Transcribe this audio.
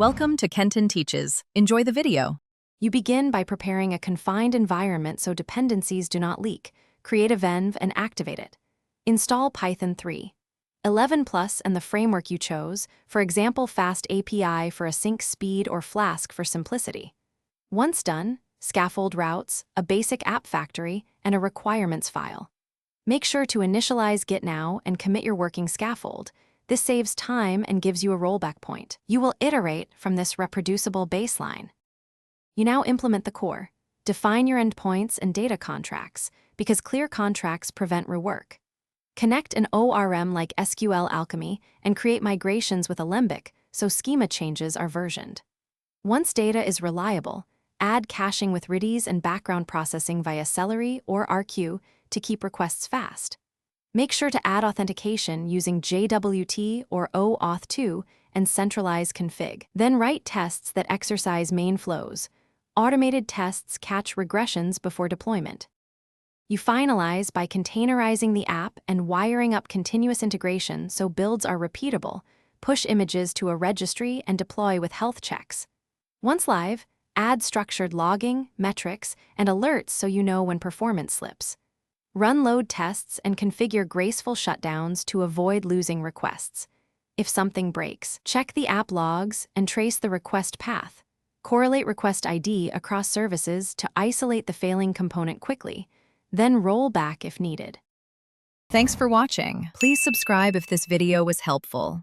Welcome to Kenton Teaches. Enjoy the video. You begin by preparing a confined environment so dependencies do not leak. Create a venv and activate it. Install Python 3. 11 Plus and the framework you chose, for example Fast API for async speed or Flask for simplicity. Once done, scaffold routes, a basic app factory, and a requirements file. Make sure to initialize Git now and commit your working scaffold. This saves time and gives you a rollback point. You will iterate from this reproducible baseline. You now implement the core. Define your endpoints and data contracts, because clear contracts prevent rework. Connect an ORM like SQL Alchemy and create migrations with Alembic so schema changes are versioned. Once data is reliable, add caching with Redis and background processing via Celery or RQ to keep requests fast. Make sure to add authentication using JWT or OAuth2 and centralize config. Then write tests that exercise main flows. Automated tests catch regressions before deployment. You finalize by containerizing the app and wiring up continuous integration so builds are repeatable. Push images to a registry and deploy with health checks. Once live, add structured logging, metrics, and alerts so you know when performance slips. Run load tests and configure graceful shutdowns to avoid losing requests. If something breaks, check the app logs and trace the request path. Correlate request ID across services to isolate the failing component quickly, then roll back if needed. Thanks for watching. Please subscribe if this video was helpful.